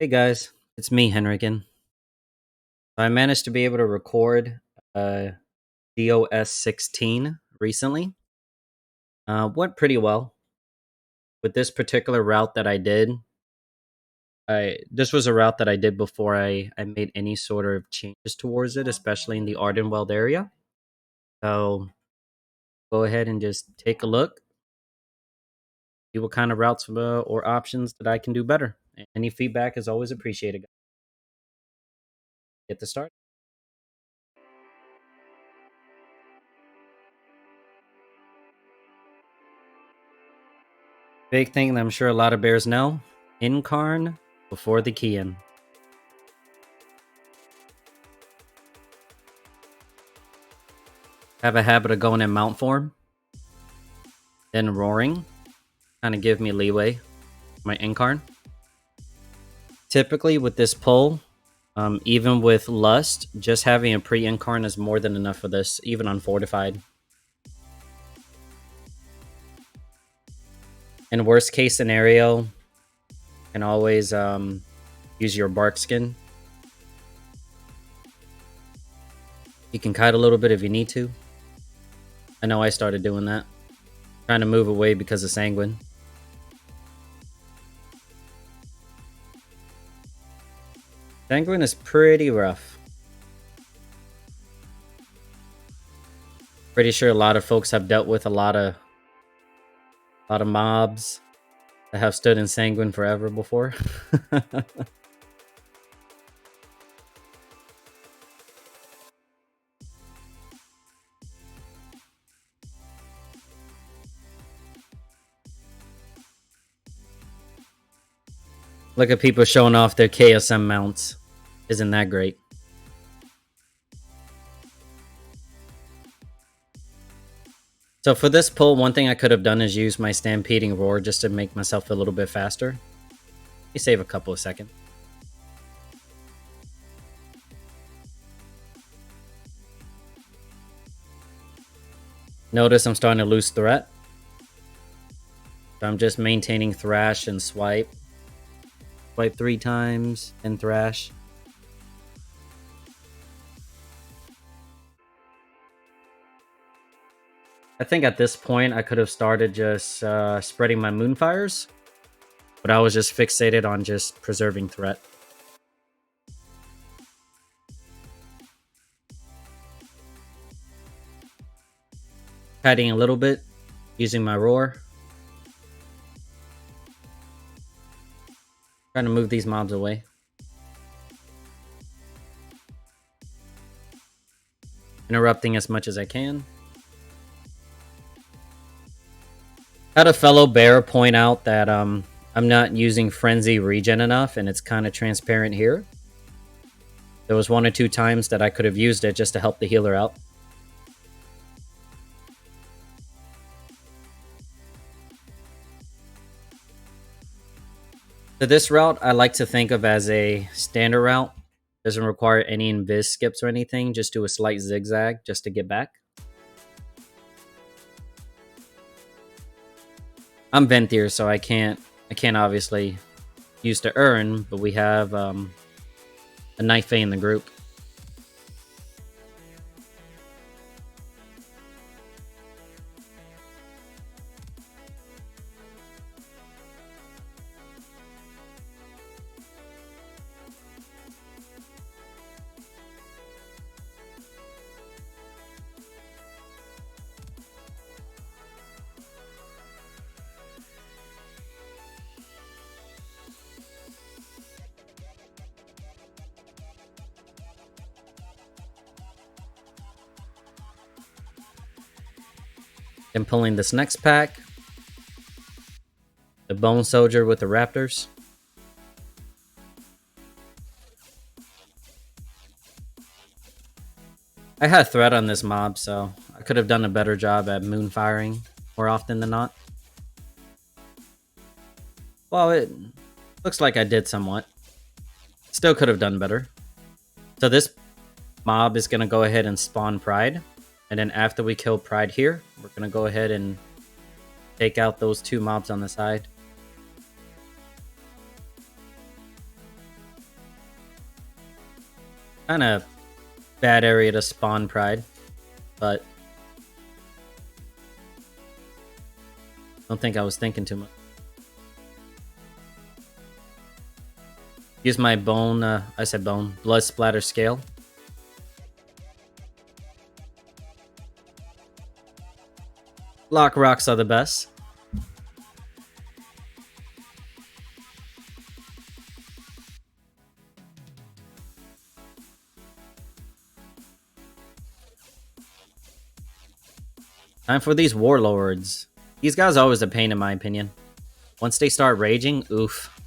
Hey guys, it's me, Henrikin. I managed to be able to record DOS 16 recently. Went pretty well. With this particular route that I did, this was a route that I did before I made any sort of changes towards it, especially in the Ardenweld area. So go ahead and just take a look, see what kind of routes or options that I can do better. Any feedback is always appreciated. Get the start. Big thing that I'm sure a lot of bears know: Incarn before the key in. Have a habit of going in mount form, then roaring, kind of give me leeway. My Incarn. Typically with this pull, even with Lust, just having a pre-Incarn is more than enough for this, even on Fortified. In worst case scenario, you can always use your Bark Skin. You can kite a little bit if you need to. I know I started doing that. Trying to move away because of Sanguine. Sanguine is pretty rough. Pretty sure a lot of folks have dealt with a lot of mobs that have stood in Sanguine forever before. Look at people showing off their KSM mounts. Isn't that great? So for this pull, one thing I could have done is use my Stampeding Roar just to make myself a little bit faster. You save a couple of seconds. Notice I'm starting to lose threat. So I'm just maintaining Thrash and Swipe. Swipe 3 times and Thrash. I think at this point I could have started just spreading my Moonfires, but I was just fixated on just preserving threat. Padding a little bit, using my Roar. Trying to move these mobs away. Interrupting as much as I can. Had a fellow bear point out that I'm not using Frenzy regen enough, and it's kind of transparent here. There was 1 or 2 times that I could have used it just to help the healer out. So this route I like to think of as a standard route. Doesn't require any invis skips or anything. Just do a slight zigzag just to get back. I'm Venthyr, so I can't obviously use to earn, but we have a Night Fae in the group. Then pulling this next pack. The Bone Soldier with the Raptors. I had threat on this mob, so I could have done a better job at moon firing more often than not. Well, it looks like I did somewhat. Still could have done better. So this mob is going to go ahead and spawn Pride. And then after we kill Pride here, we're going to go ahead and take out those 2 mobs on the side. Kind of bad area to spawn Pride, but don't think I was thinking too much. Use my bone, I said bone, blood splatter scale. Lock rocks are the best. Time for these warlords. These guys are always a pain in my opinion. Once they start raging, oof.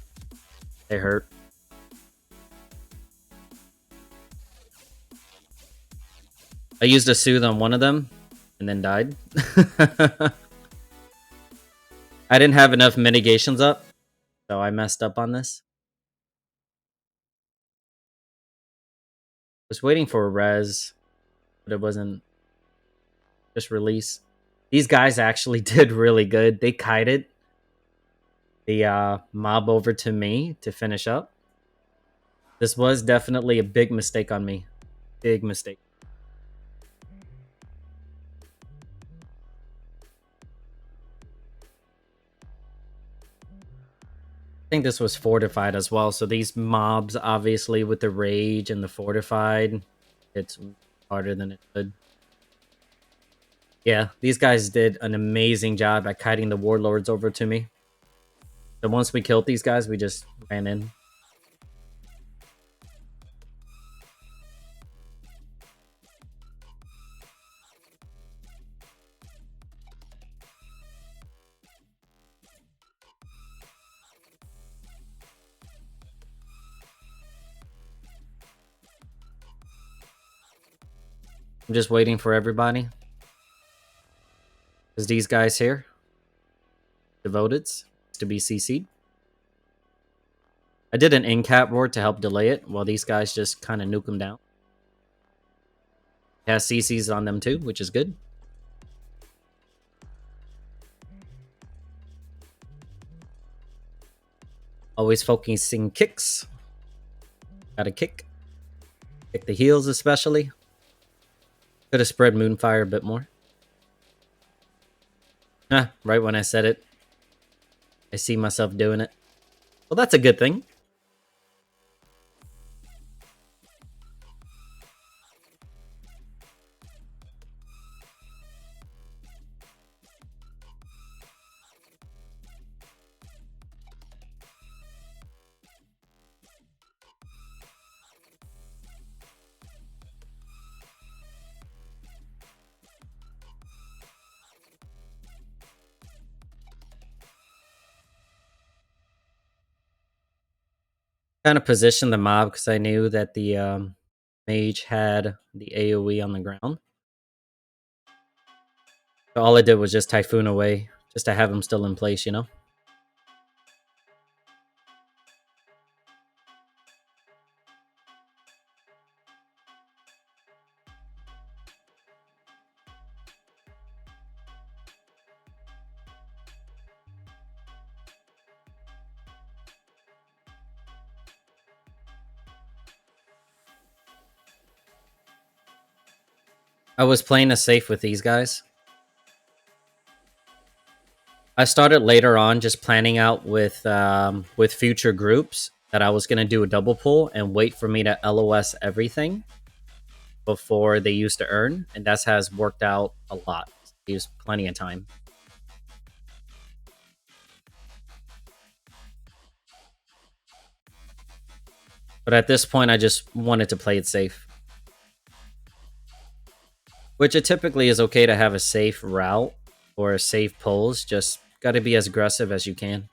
They hurt. I used a soothe on one of them and then died. I didn't have enough mitigations up, so I messed up on this. Was waiting for a res, but it wasn't. Just release. These guys actually did really good. They kited the mob over to me to finish up. This was definitely a big mistake on me. Big mistake. I think this was fortified as well. So these mobs, obviously, with the rage and the fortified, it's harder than it could. Yeah, these guys did an amazing job at kiting the warlords over to me. So once we killed these guys, we just ran in. I'm just waiting for everybody. Because these guys here, devoteds, to be CC'd. I did an in-cap roar to help delay it, while these guys just kind of nuke them down. It has CCs on them too, which is good. Always focusing kicks. Gotta kick. Kick the heels especially. Could have spread Moonfire a bit more. Ah, right when I said it. I see myself doing it. Well, that's a good thing. Kind of positioned the mob because I knew that the mage had the AoE on the ground. So all I did was just Typhoon away, just to have him still in place, you know? I was playing a safe with these guys. I started later on just planning out with future groups that I was gonna do a double pull and wait for me to LOS everything before they used to earn, and that has worked out a lot. Used plenty of time. But at this point, I just wanted to play it safe. Which it typically is okay to have a safe route or safe pulls, just gotta be as aggressive as you can.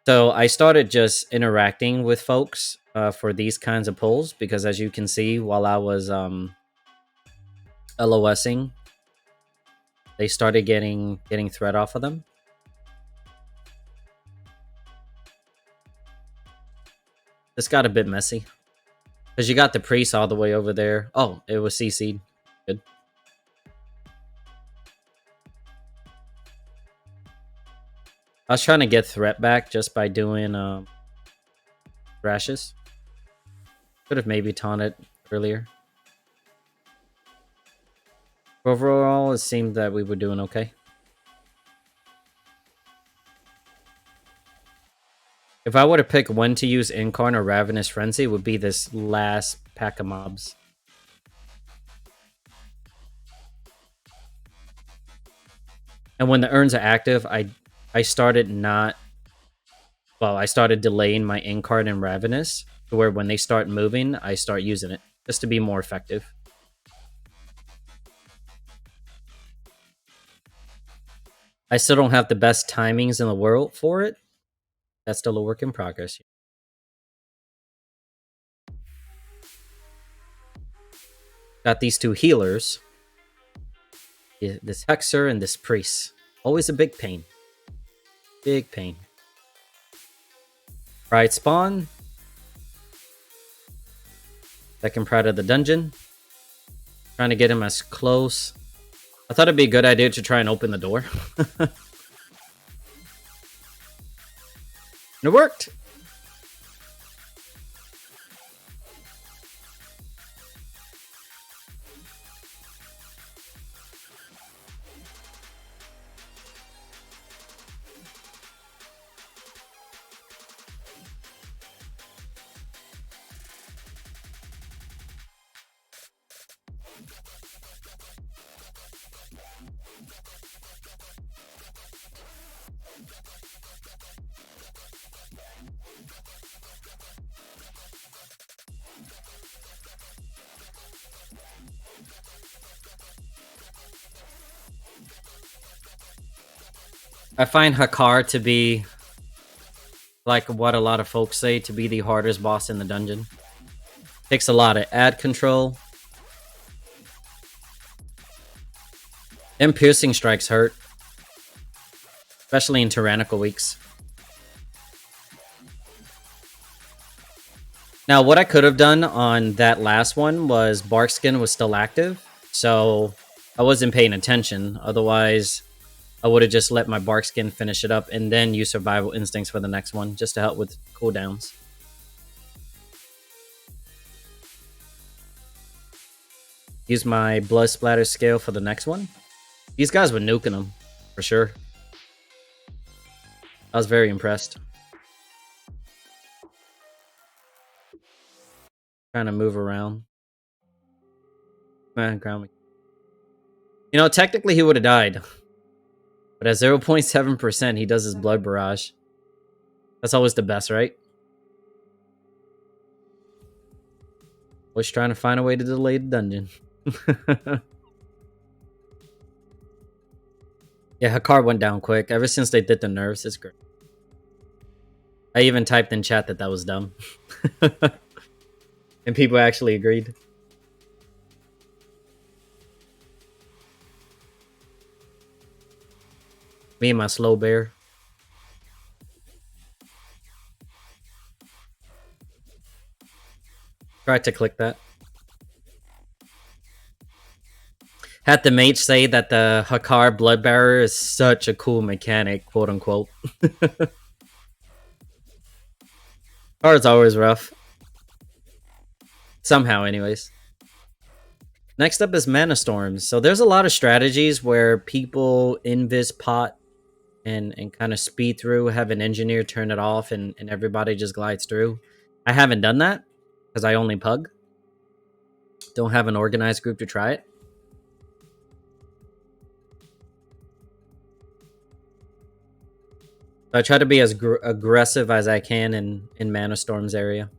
So I started just interacting with folks for these kinds of pulls because, as you can see, while I was LOSing, they started getting threat off of them. This got a bit messy because you got the priest all the way over there. Oh, it was CC'd. Good. I was trying to get threat back just by doing Thrashes. Could have maybe taunted earlier. Overall, it seemed that we were doing okay. If I were to pick when to use Incarn or Ravenous Frenzy, it would be this last pack of mobs. And when the urns are active, I started not... Well, I started delaying my Incarn and Ravenous to where when they start moving, I start using it, just to be more effective. I still don't have the best timings in the world for it. That's still a work in progress. Got these two healers. This Hexer and this Priest. Always a big pain. Big pain. Pride spawn. Second Pride of the dungeon. Trying to get him as close. I thought it'd be a good idea to try and open the door. And it worked. I find Hakar to be, like what a lot of folks say, to be the hardest boss in the dungeon. Takes a lot of ad control. Them piercing strikes hurt. Especially in tyrannical weeks. Now, what I could have done on that last one was Barkskin was still active. So I wasn't paying attention. Otherwise, I would have just let my Barkskin finish it up and then use Survival Instincts for the next one, just to help with cooldowns. Use my Blood Splatter Scale for the next one. These guys were nuking them, for sure. I was very impressed. Trying to move around. Ground. You know, technically he would have died. But at 0.7%, he does his Blood Barrage. That's always the best, right? Always trying to find a way to delay the dungeon. Yeah, Hakar went down quick. Ever since they did the nerfs, it's great. I even typed in chat that was dumb. And people actually agreed. Me and my slow bear. Tried to click that. Had the mage say that the Hakar Bloodbearer is such a cool mechanic, quote unquote. Hakar's always rough. Somehow, anyways. Next up is Mana Storms. So there's a lot of strategies where people invis pot and kind of speed through, have an engineer turn it off, and everybody just glides through. I haven't done that because I only pug. Don't have an organized group to try it. So I try to be as aggressive as I can in Mana Storm's area.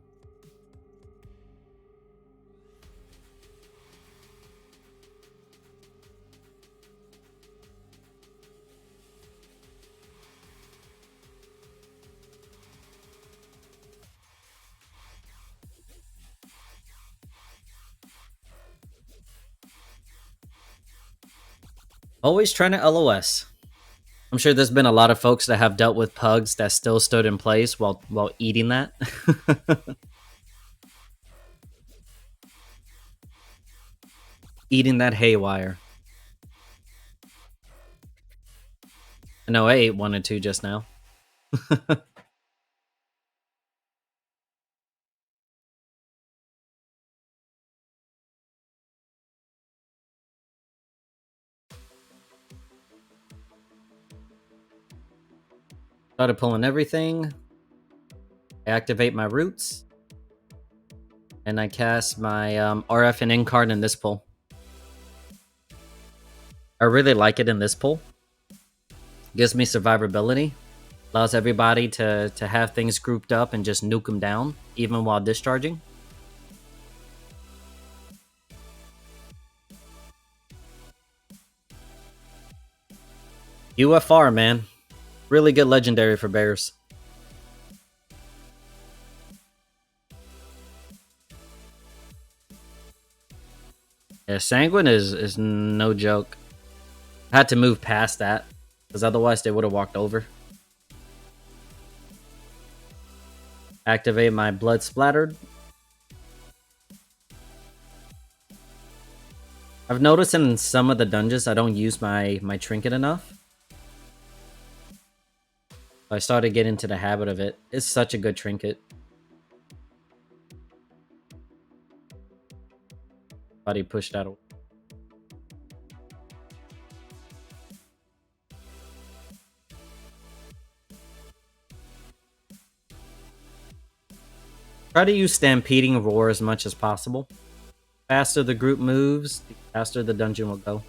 Always trying to LOS. I'm sure there's been a lot of folks that have dealt with pugs that still stood in place while eating that. Eating that haywire. I know I ate 1 and 2 just now. Started pulling everything. I activate my roots. And I cast my RF and N card in this pull. I really like it in this pull. Gives me survivability. Allows everybody to have things grouped up and just nuke them down, even while discharging. UFR, man. Really good legendary for bears. Yeah, Sanguine is no joke. I had to move past that, because otherwise they would have walked over. Activate my Blood Splattered. I've noticed in some of the dungeons I don't use my trinket enough. I started getting into the habit of it. It's such a good trinket. Body pushed that away. Try to use Stampeding Roar as much as possible. Faster the group moves, the faster the dungeon will go.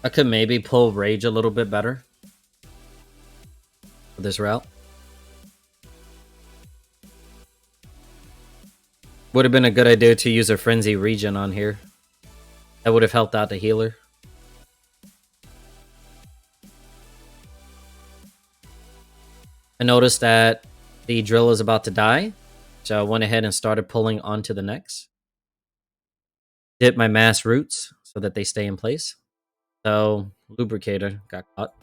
I could maybe pull Rage a little bit better for this route. Would have been a good idea to use a Frenzy Regen on here. That would have helped out the healer. I noticed that the drill is about to die, so I went ahead and started pulling onto the next. Dip my mass roots so that they stay in place. So, Lubricator got caught.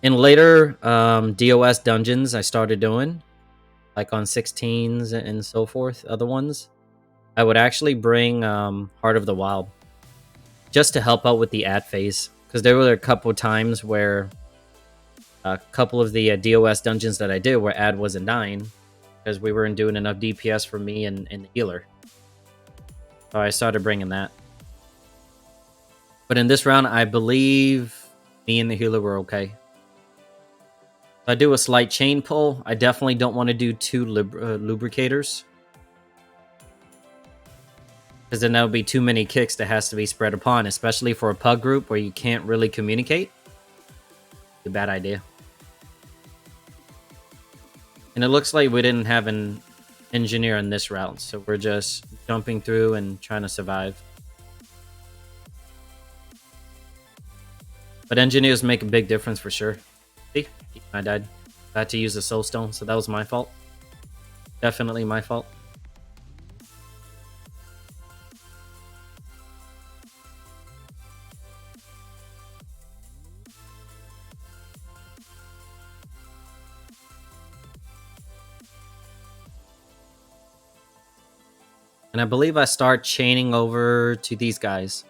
In later DOS dungeons I started doing, like on 16s and so forth, other ones, I would actually bring Heart of the Wild just to help out with the ad phase. Because there were a couple times where a couple of the DOS dungeons that I did where ad wasn't dying because we weren't doing enough DPS for me and the healer. So I started bringing that. But in this round, I believe me and the healer were okay. If I do a slight chain pull, I definitely don't want to do two lubricators. Because then that would be too many kicks that has to be spread upon, especially for a pug group where you can't really communicate. It's a bad idea. And it looks like we didn't have an engineer in this route, so we're just jumping through and trying to survive. But engineers make a big difference for sure. See? I died. I had to use a soul stone, so that was my fault. Definitely my fault. And I believe I start chaining over to these guys.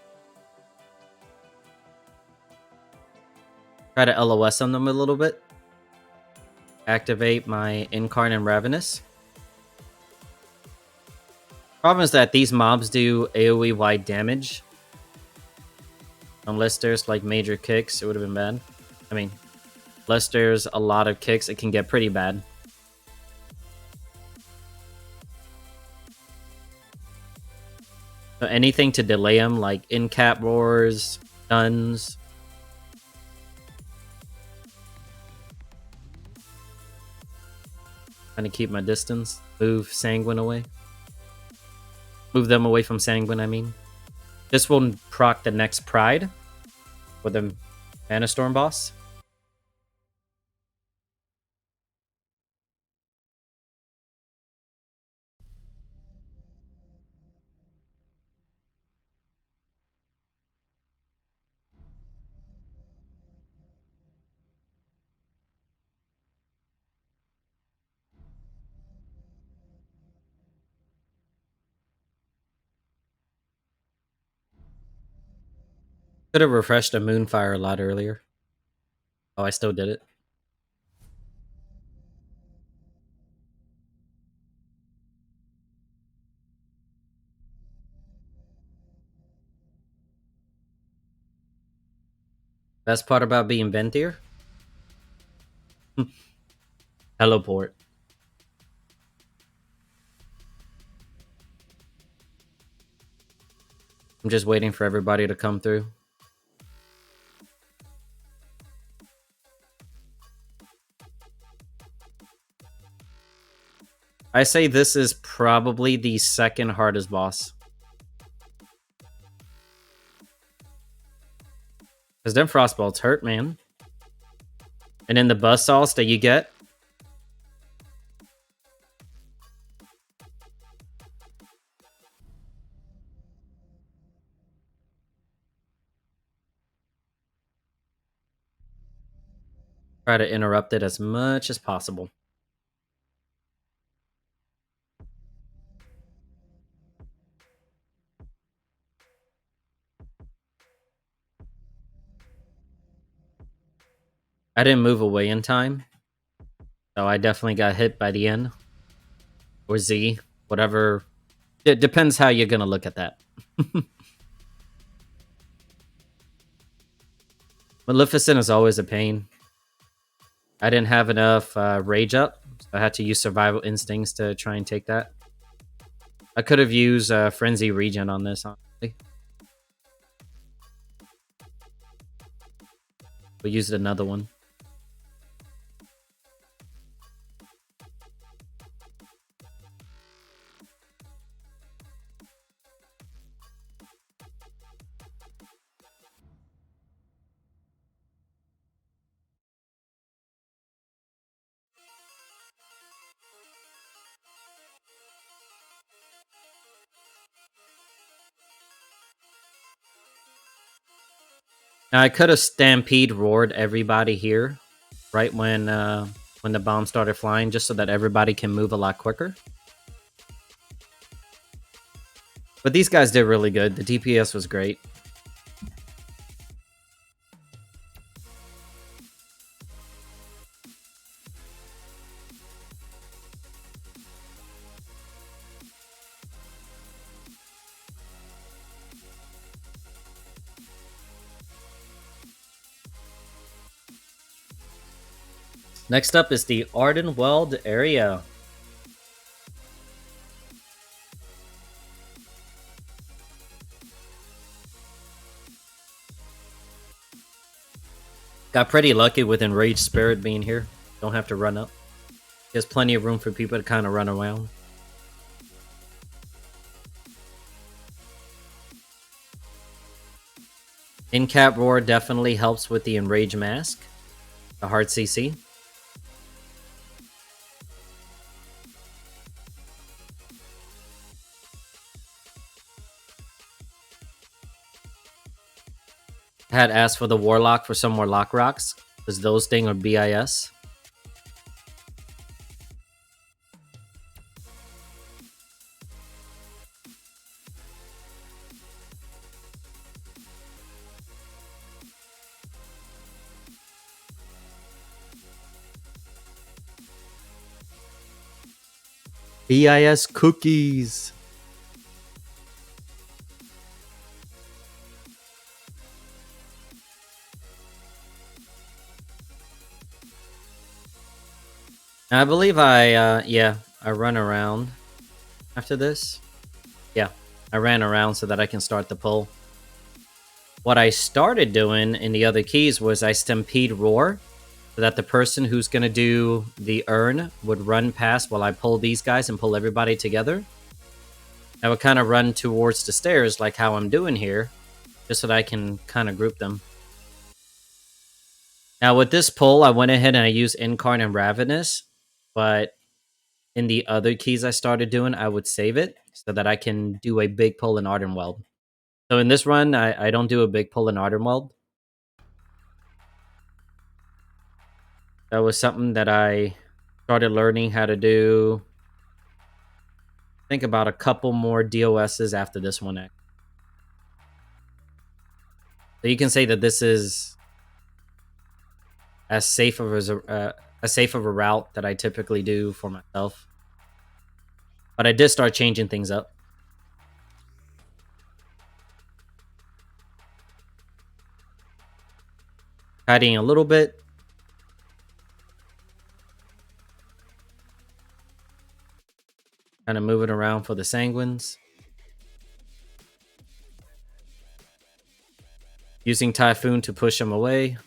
Try to LOS on them a little bit. Activate my Incarnate Ravenous. Problem is that these mobs do AoE wide damage. Unless there's like major kicks, it would have been bad. I mean, unless there's a lot of kicks, it can get pretty bad. So anything to delay them, like in-cap roars, stuns. Trying to keep my distance. Move Sanguine away. Move them away from Sanguine, I mean. This will proc the next Pride for the Mana Storm boss. Could have refreshed a Moonfire a lot earlier. Oh, I still did it. Best part about being Venthyr? Teleport. I'm just waiting for everybody to come through. I say this is probably the second hardest boss. Because them frostbolts hurt, man. And then the buzzsaws that you get. Try to interrupt it as much as possible. I didn't move away in time. So I definitely got hit by the N. Or Z. Whatever. It depends how you're going to look at that. Maleficent is always a pain. I didn't have enough rage up. So I had to use survival instincts to try and take that. I could have used Frenzy Regen on this, honestly. We used another one. Now I could have Stampede roared everybody here, right when the bomb started flying, just so that everybody can move a lot quicker. But these guys did really good. The DPS was great. Next up is the Ardenweld area. Got pretty lucky with Enraged Spirit being here. Don't have to run up. There's plenty of room for people to kind of run around. In-cap roar definitely helps with the Enrage Mask. The hard CC. I had asked for the Warlock for some more Lock Rocks, because those things are BIS. BIS cookies. I believe I run around after this. Yeah, I ran around so that I can start the pull. What I started doing in the other keys was I Stampede Roar, so that the person who's going to do the urn would run past while I pull these guys and pull everybody together. I would kind of run towards the stairs like how I'm doing here, just so that I can kind of group them. Now with this pull, I went ahead and I used Incarn and Ravenous, but in the other keys I started doing, I would save it so that I can do a big pull in Ardenweld. So in this run, I don't do a big pull in Ardenweld. That was something that I started learning how to do. I think about a couple more DOSs after this one. So you can say that this is as safe of a route that I typically do for myself. But I did start changing things up. Hiding a little bit. Kind of moving around for the Sanguines. Using Typhoon to push him away.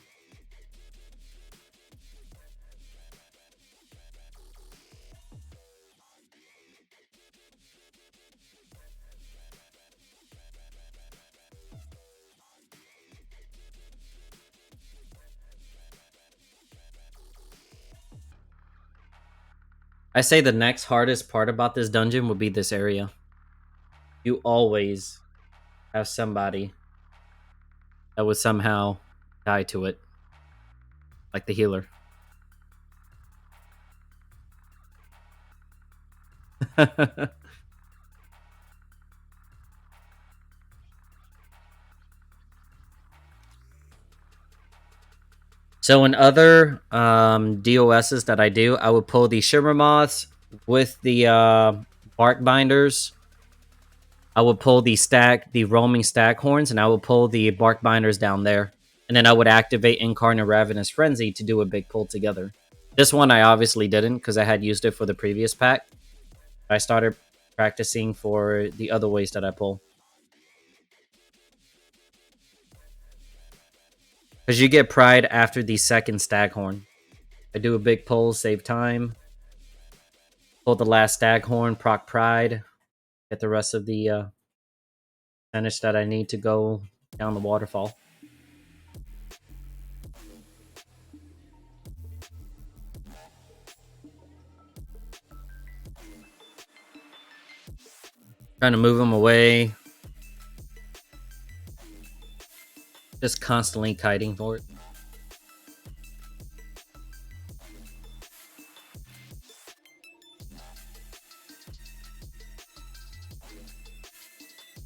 I say the next hardest part about this dungeon would be this area. You always have somebody that would somehow die to it. Like the healer. So in other DOSs that I do, I would pull the Shimmer Moths with the Bark Binders. I would pull the roaming Staghorns, and I would pull the Bark Binders down there. And then I would activate Incarnate Ravenous Frenzy to do a big pull together. This one I obviously didn't because I had used it for the previous pack. I started practicing for the other ways that I pull. Because you get Pride after the second Staghorn. I do a big pull, save time. Pull the last Staghorn, proc Pride. Get the rest of the percentage that I need to go down the waterfall. Trying to move him away. Just constantly kiting for it.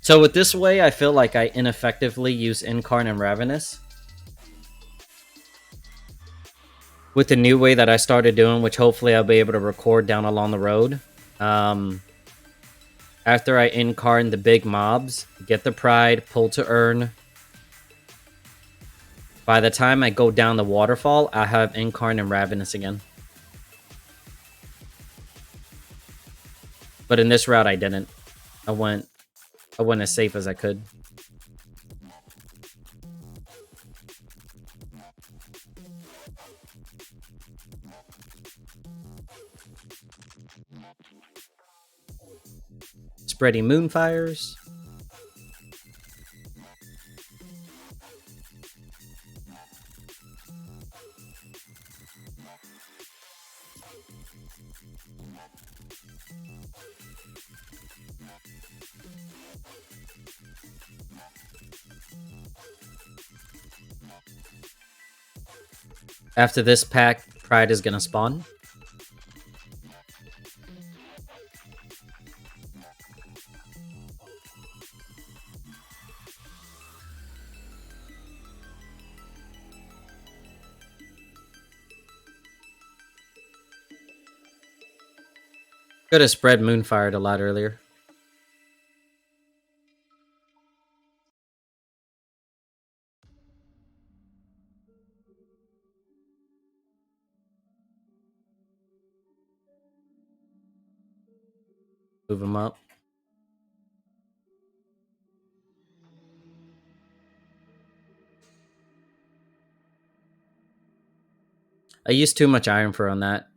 So with this way, I feel like I ineffectively use Incarnate Ravenous. With the new way that I started doing, which hopefully I'll be able to record down along the road. After I incarn the big mobs, get the Pride, pull to earn. By the time I go down the waterfall, I have Incarnate Ravenous again. But in this route, I didn't. I went as safe as I could. Spreading Moonfires. After this pack, Pride is going to spawn. Could have spread Moonfired a lot earlier. Move him up. I used too much Iron Fur on that.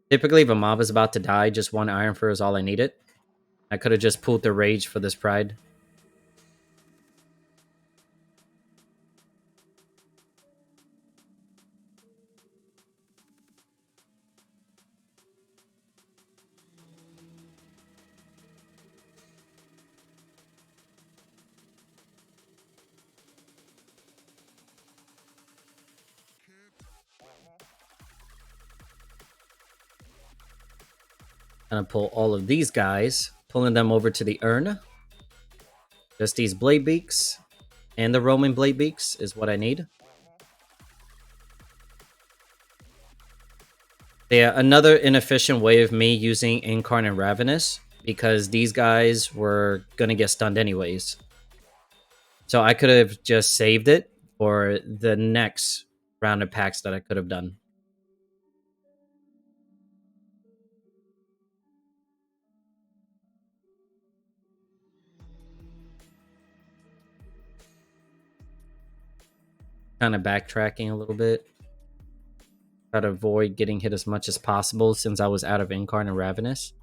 Typically, if a mob is about to die, just one Iron Fur is all I needed. I could have just pulled the Rage for this Pride. Gonna pull all of these guys, pulling them over to the urn. Just these Blade Beaks and the Roman Blade Beaks is what I need. Yeah, another inefficient way of me using Incarnate Ravenous, because these guys were gonna get stunned anyways. So I could have just saved it, for the next round of packs that I could have done. Kind of backtracking a little bit. Try to avoid getting hit as much as possible since I was out of Incarn and Ravenous.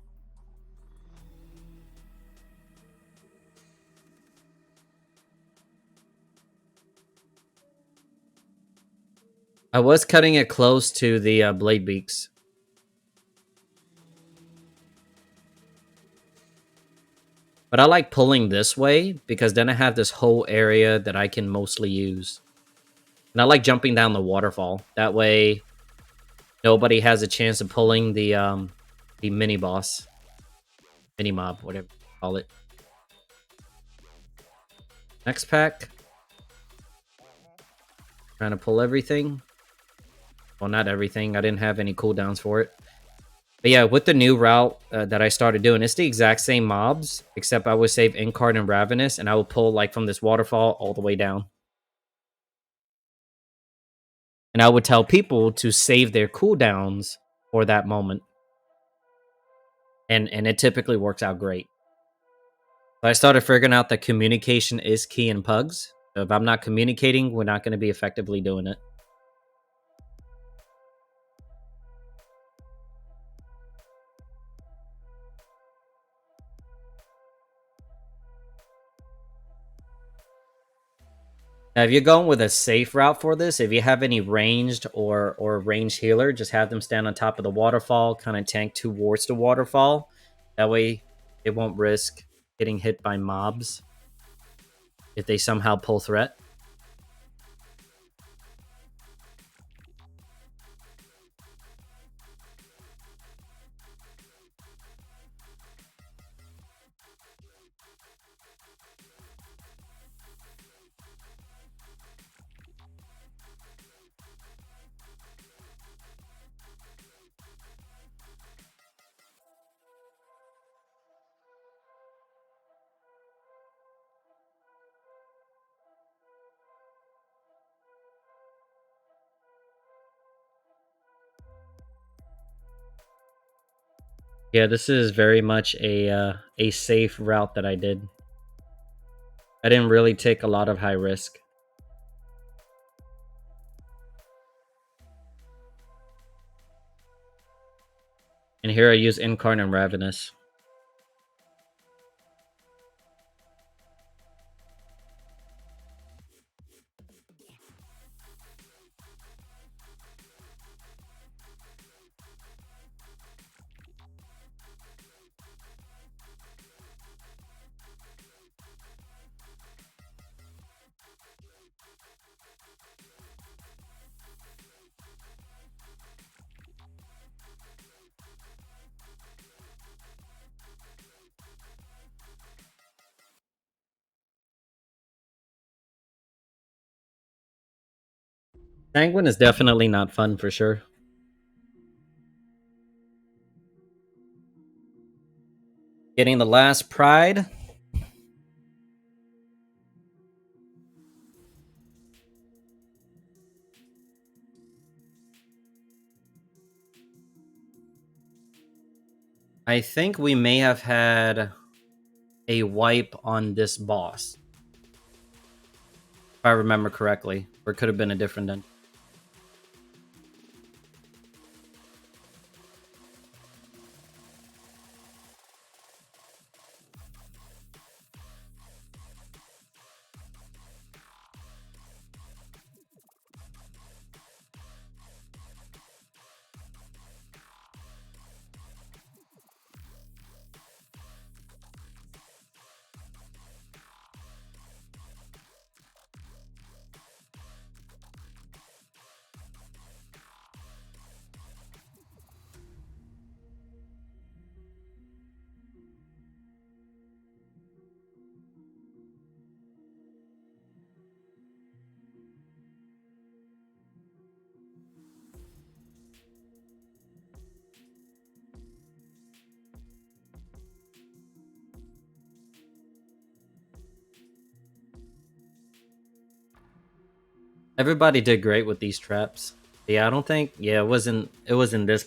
I was cutting it close to the Blade Beaks. But I like pulling this way because then I have this whole area that I can mostly use. And I like jumping down the waterfall. That way, nobody has a chance of pulling the mini boss. Mini mob, whatever you call it. Next pack. Trying to pull everything. Well, not everything. I didn't have any cooldowns for it. But yeah, with the new route that I started doing, it's the exact same mobs, except I would save Incarn and Ravenous, and I would pull like from this waterfall all the way down. And I would tell people to save their cooldowns for that moment. And it typically works out great. So I started figuring out that communication is key in Pugs. So if I'm not communicating, we're not going to be effectively doing it. Now, if you're going with a safe route for this, if you have any ranged or ranged healer, just have them stand on top of the waterfall, kind of tank towards the waterfall. That way, it won't risk getting hit by mobs if they somehow pull threat. Yeah, this is very much a safe route that I did. I didn't really take a lot of high risk. And here I use Incarn and Ravenous. Sanguine is definitely not fun for sure. Getting the last Pride. I think we may have had a wipe on this boss. If I remember correctly. Or it could have been a different dungeon. Everybody did great with these traps. Yeah, I don't think. Yeah, it wasn't this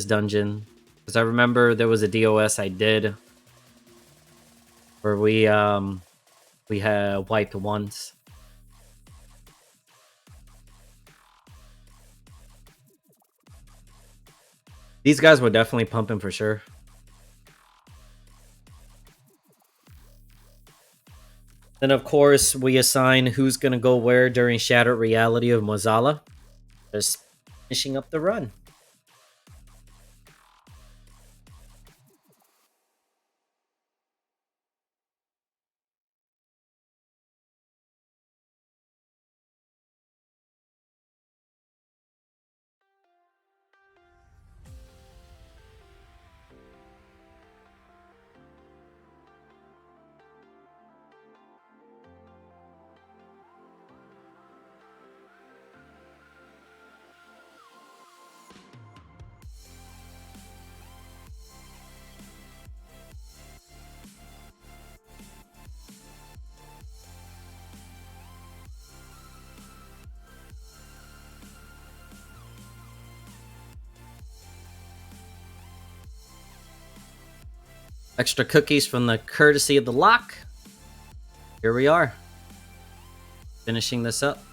dungeon, because I remember there was a DOS I did where we had wiped once. These guys were definitely pumping for sure. Then of course we assign who's gonna go where during Shattered Reality of Mozala. Just finishing up the run. Extra cookies from the courtesy of the lock. Here we are, finishing this up.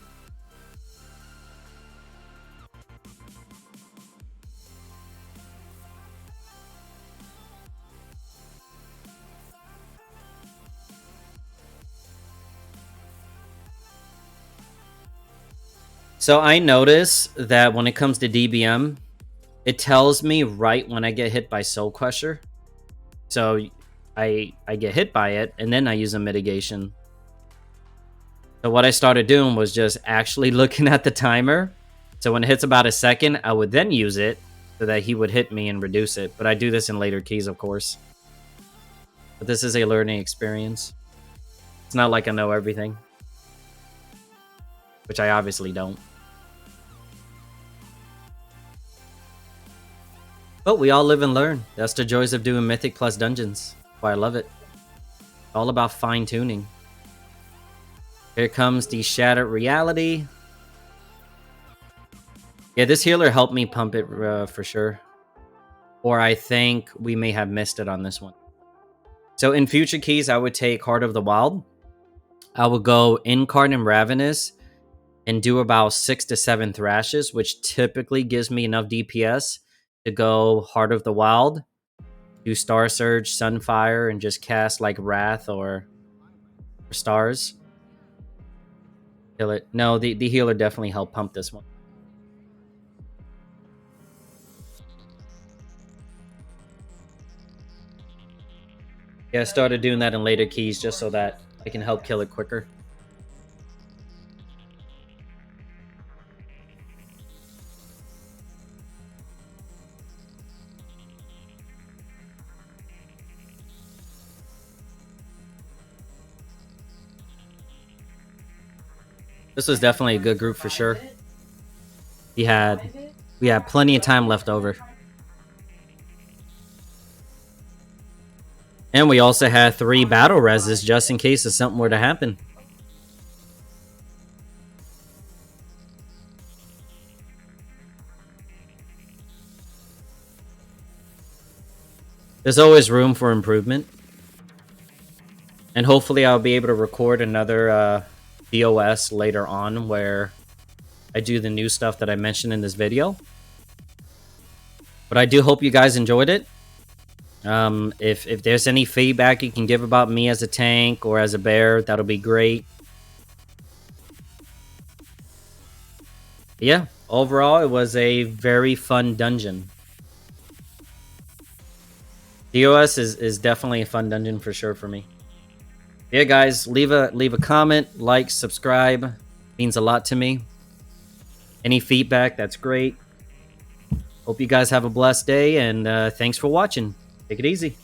So I notice that when it comes to DBM, it tells me right when I get hit by Soul Crusher. So I get hit by it, and then I use a mitigation. So what I started doing was just actually looking at the timer. So when it hits about a second, I would then use it so that he would hit me and reduce it. But I do this in later keys, of course. But this is a learning experience. It's not like I know everything, which I obviously don't. But we all live and learn. That's the joys of doing Mythic plus Dungeons. Why I love it. All about fine-tuning. Here comes the Shattered Reality. Yeah, this healer helped me pump it for sure. Or I think we may have missed it on this one. So in future keys, I would take Heart of the Wild. I would go Incarn and Ravenous and do about 6 to 7 Thrashes, which typically gives me enough DPS to go Heart of the Wild, do Star Surge, Sunfire, and just cast like Wrath or Stars. Kill it. No, the healer definitely helped pump this one. Yeah, I started doing that in later keys just so that I can help kill it quicker. This was definitely a good group for sure. We had plenty of time left over. And we also had 3 battle reses just in case if something were to happen. There's always room for improvement. And hopefully I'll be able to record another DOS later on where I do the new stuff that I mentioned in this video. But I do hope you guys enjoyed it. If there's any feedback you can give about me as a tank or as a bear, that'll be great. Yeah, overall, it was a very fun dungeon. DOS is definitely a fun dungeon for sure for me. Yeah, guys, leave a comment, like, subscribe. Means a lot to me. Any feedback, that's great. Hope you guys have a blessed day, and thanks for watching. Take it easy.